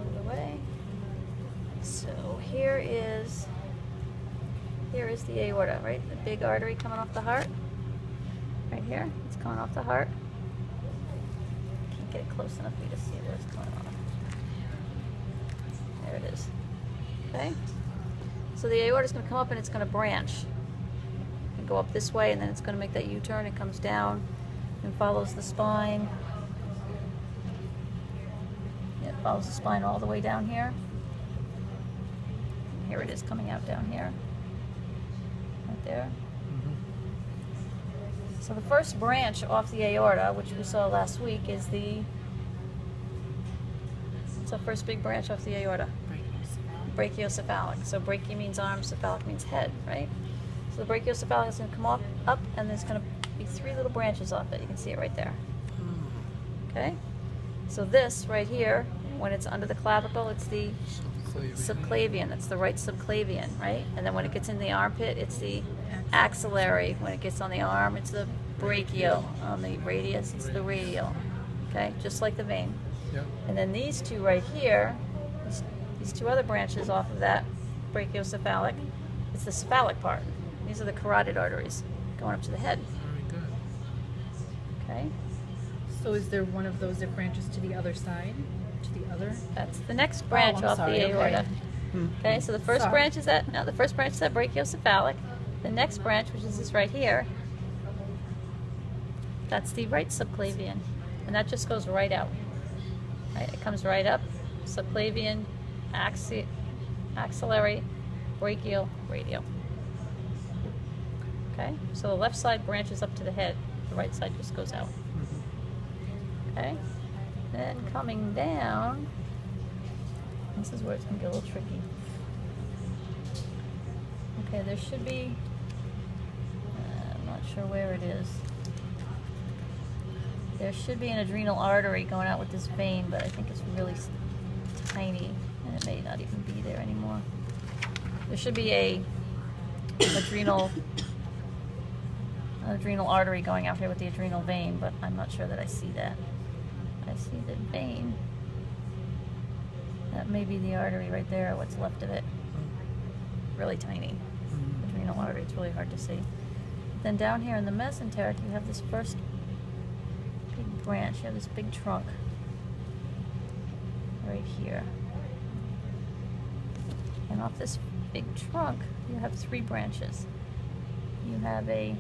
Move it away. So here is the aorta, right? The big artery coming off the heart. Right here, it's coming off the heart. Can't get it close enough for you to see where it's coming off. There it is. Okay? So the aorta is going to come up and it's going to branch and go up this way, and then it's going to make that U-turn. It comes down and follows the spine. It follows the spine all the way down here. And here it is coming out down here. Right there. So the first branch off the aorta, which we saw last week, is what's the first big branch off the aorta? Brachiocephalic. So brachii means arm, cephalic means head, right? So the brachiocephalic is going to come up, and there's going to be 3 little branches off it. You can see it right there. Okay? So this right here, when it's under the clavicle, it's the subclavian. That's the right subclavian, right? And then when it gets in the armpit, it's the axillary. When it gets on the arm, it's the brachial. On the radius, it's the radial. Okay? Just like the vein. Yep. And then these two right here, these 2 other branches off of that brachiocephalic, it's the cephalic part. These are the carotid arteries going up to the head. Very good. Okay? So is there one of those that branches to the other side? To the other? That's the next branch I'm off sorry, the aorta. okay. Okay, so the first Sorry. branch is that brachiocephalic. The next branch, which is this right here, that's the right subclavian. And that just goes right out. Right? It comes right up, subclavian, axillary, brachial, radial. Okay, so the left side branches up to the head, the right side just goes out. Okay, then coming down, this is where it's going to get a little tricky. Okay, there should be, I'm not sure where it is. There should be an adrenal artery going out with this vein, but I think it's really tiny, and it may not even be there anymore. There should be an adrenal artery going out here with the adrenal vein, but I'm not sure that I see that. I see the vein. That may be the artery right there, what's left of it. Really tiny. Adrenal artery, it's really hard to see. Then down here in the mesenteric, you have this first big branch. You have this big trunk right here. And off this big trunk, you have 3 branches. You have a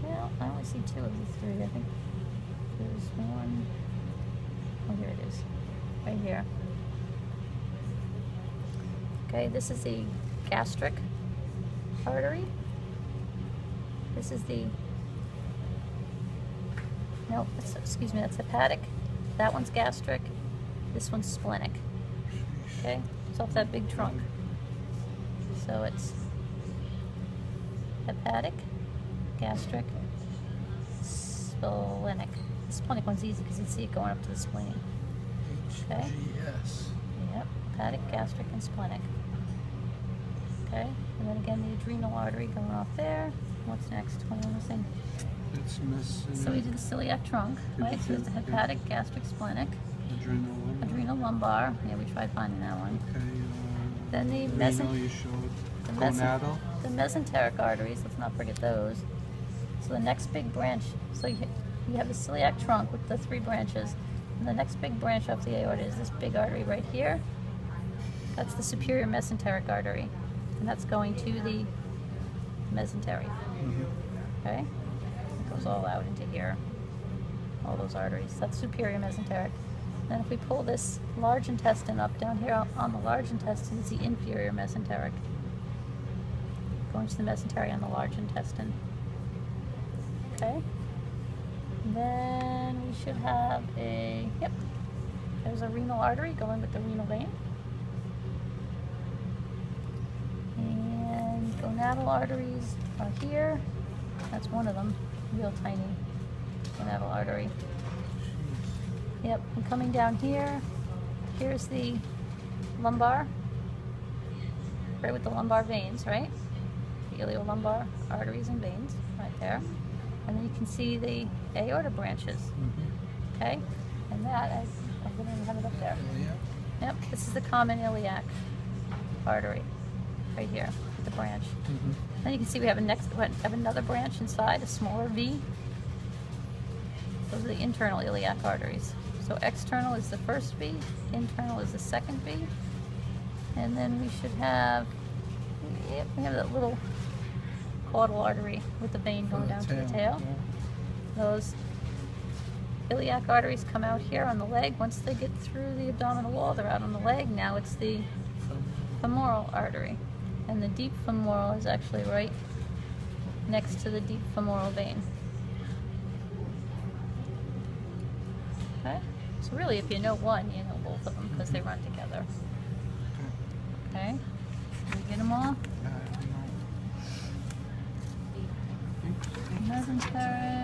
Well, I only see 2 of the 3. I think there's one. Oh, here it is. Right here. Okay, this is the gastric artery. This is the no, excuse me, that's hepatic. That one's gastric. This one's splenic. Okay, it's off that big trunk. So it's hepatic, gastric, splenic. The splenic one's easy because you can see it going up to the spleen. Okay? HGS. Yep, hepatic, gastric, and splenic. Okay, and then again the adrenal artery going off there. What's next? What am I missing? It's missing. So we did the celiac trunk, right? So it's the hepatic, gastric, splenic, Adrenal lumbar. adrenal lumbar. Yeah, we tried finding that one. Okay. Then the Renal you showed. Gonadal. the mesenteric arteries, let's not forget those. So the next big branch, so you have the celiac trunk with the 3 branches, and the next big branch off the aorta is this big artery right here. That's the superior mesenteric artery, and that's going to the mesentery. Okay? It goes all out into here, all those arteries. That's superior mesenteric. Then if we pull this large intestine up down here on the large intestine, it's the inferior mesenteric. Going to the mesentery on the large intestine. Okay? Then we should have there's a renal artery going with the renal vein. And gonadal arteries are here. That's one of them, real tiny gonadal artery. Yep, and coming down here, here's the lumbar, right with the lumbar veins, right? The iliolumbar arteries and veins, right there. And then you can see the aorta branches. Okay? And that, I'm going to have it up there. Yeah. Yep, this is the common iliac artery right here, the branch. Then you can see we have another branch inside, a smaller V. Those are the internal iliac arteries. So external is the first V, internal is the second V. And then we should have, yep, we have that little caudal artery with the vein going down to the tail. Yeah. Those iliac arteries come out here on the leg. Once they get through the abdominal wall, they're out on the leg. Now it's the femoral artery. And the deep femoral is actually right next to the deep femoral vein. Okay? So really, if you know one, you know both of them because they run together. Okay? Did we get them all? Yeah, I don't know. Mesenteric.